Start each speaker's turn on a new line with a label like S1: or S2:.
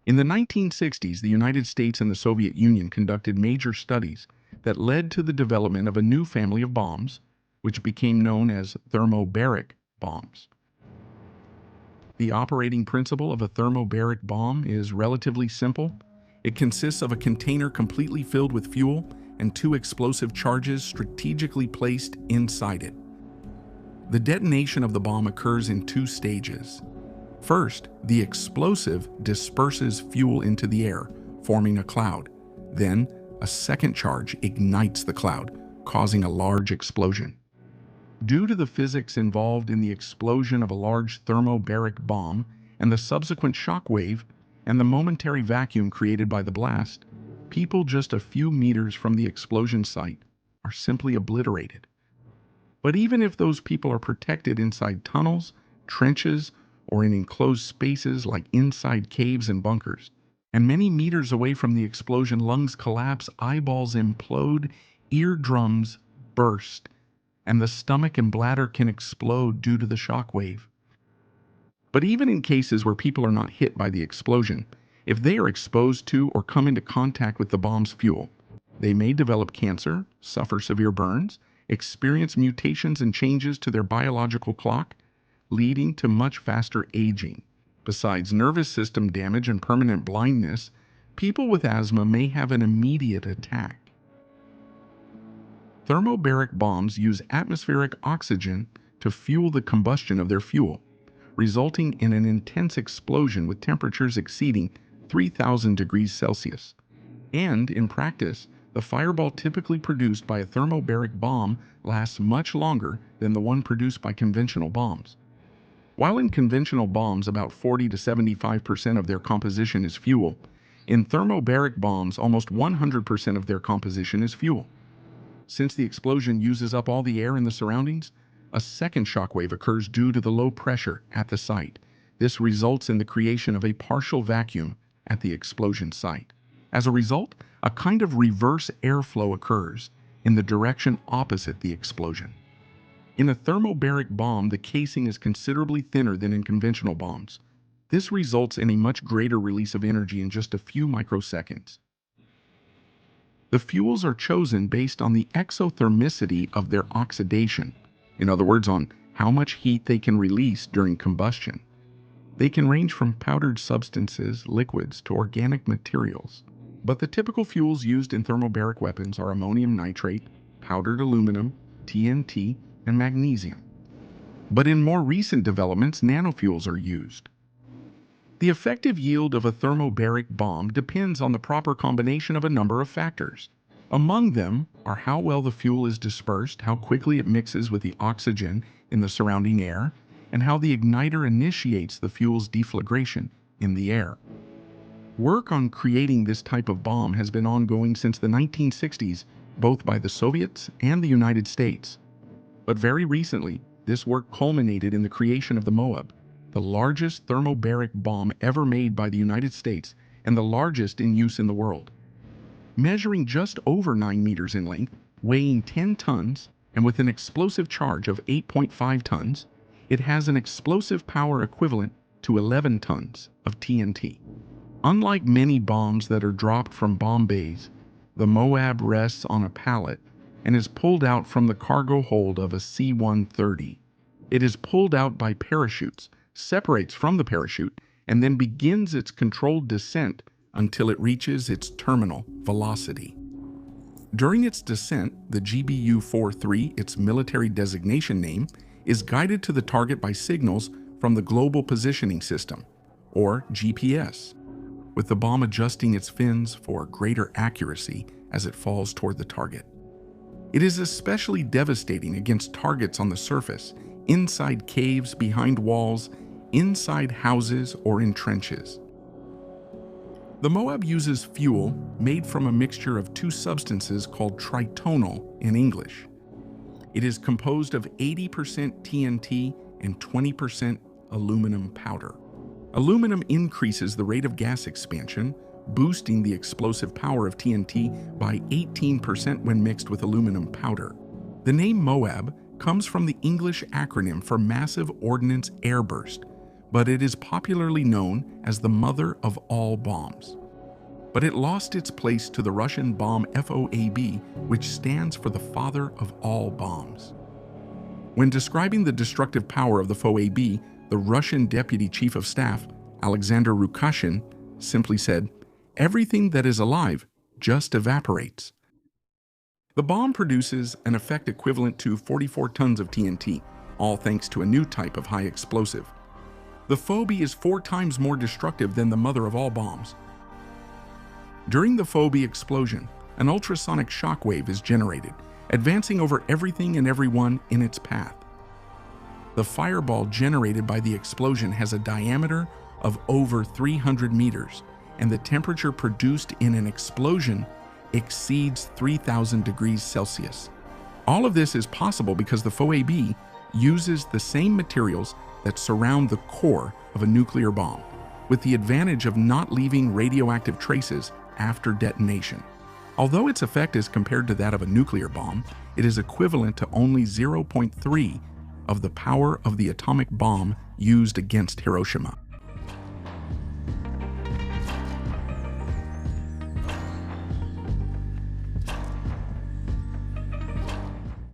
S1: In the 1960s, the United States and the Soviet Union conducted major studies that led to the development of a new family of bombs, which became known as thermobaric bombs. The operating principle of a thermobaric bomb is relatively simple. It consists of a container completely filled with fuel and two explosive charges strategically placed inside it. The detonation of the bomb occurs in two stages. First, the explosive disperses fuel into the air, forming a cloud. Then, a second charge ignites the cloud, causing a large explosion. Due to the physics involved in the explosion of a large thermobaric bomb and the subsequent shock wave and the momentary vacuum created by the blast, people just a few meters from the explosion site are simply obliterated. But even if those people are protected inside tunnels, trenches, or in enclosed spaces like inside caves and bunkers, and many meters away from the explosion, lungs collapse, eyeballs implode, eardrums burst, and the stomach and bladder can explode due to the shock wave. But even in cases where people are not hit by the explosion, if they are exposed to or come into contact with the bomb's fuel, they may develop cancer, suffer severe burns, experience mutations and changes to their biological clock, leading to much faster aging. Besides nervous system damage and permanent blindness, people with asthma may have an immediate attack. Thermobaric bombs use atmospheric oxygen to fuel the combustion of their fuel, resulting in an intense explosion with temperatures exceeding 3,000 degrees Celsius. And, in practice, the fireball typically produced by a thermobaric bomb lasts much longer than the one produced by conventional bombs. While in conventional bombs about 40 to 75% of their composition is fuel, in thermobaric bombs almost 100% of their composition is fuel. Since the explosion uses up all the air in the surroundings, a second shockwave occurs due to the low pressure at the site. This results in the creation of a partial vacuum at the explosion site. As a result, a kind of reverse airflow occurs in the direction opposite the explosion. In a thermobaric bomb, the casing is considerably thinner than in conventional bombs. This results in a much greater release of energy in just a few microseconds. The fuels are chosen based on the exothermicity of their oxidation, in other words, on how much heat they can release during combustion. They can range from powdered substances, liquids, to organic materials. But the typical fuels used in thermobaric weapons are ammonium nitrate, powdered aluminum, TNT, and magnesium. But in more recent developments, nanofuels are used. The effective yield of a thermobaric bomb depends on the proper combination of a number of factors. Among them are how well the fuel is dispersed, how quickly it mixes with the oxygen in the surrounding air, and how the igniter initiates the fuel's deflagration in the air. Work on creating this type of bomb has been ongoing since the 1960s, both by the Soviets and the United States. But very recently, this work culminated in the creation of the MOAB, the largest thermobaric bomb ever made by the United States and the largest in use in the world. Measuring just over 9 meters in length, weighing 10 tons, and with an explosive charge of 8.5 tons, it has an explosive power equivalent to 11 tons of TNT. Unlike many bombs that are dropped from bomb bays, the MOAB rests on a pallet and is pulled out from the cargo hold of a C-130. It is pulled out by parachutes, separates from the parachute, and then begins its controlled descent until it reaches its terminal velocity. During its descent, the GBU-43, its military designation name, is guided to the target by signals from the Global Positioning System, or GPS, with the bomb adjusting its fins for greater accuracy as it falls toward the target. It is especially devastating against targets on the surface, inside caves, behind walls, inside houses, or in trenches. The MOAB uses fuel made from a mixture of two substances called tritonal in English. It is composed of 80% TNT and 20% aluminum powder. Aluminum increases the rate of gas expansion, boosting the explosive power of TNT by 18% when mixed with aluminum powder. The name MOAB comes from the English acronym for Massive Ordnance Airburst, but it is popularly known as the mother of all bombs. But it lost its place to the Russian bomb FOAB, which stands for the father of all bombs. When describing the destructive power of the FOAB, the Russian Deputy Chief of Staff, Alexander Rukashin, simply said, "Everything that is alive just evaporates." The bomb produces an effect equivalent to 44 tons of TNT, all thanks to a new type of high explosive. The FOAB is 4 times more destructive than the mother of all bombs. During the FOAB explosion, an ultrasonic shock wave is generated, advancing over everything and everyone in its path. The fireball generated by the explosion has a diameter of over 300 meters, and the temperature produced in an explosion exceeds 3,000 degrees Celsius. All of this is possible because the FOAB uses the same materials that surround the core of a nuclear bomb, with the advantage of not leaving radioactive traces after detonation. Although its effect is compared to that of a nuclear bomb, it is equivalent to only 0.3 of the power of the atomic bomb used against Hiroshima.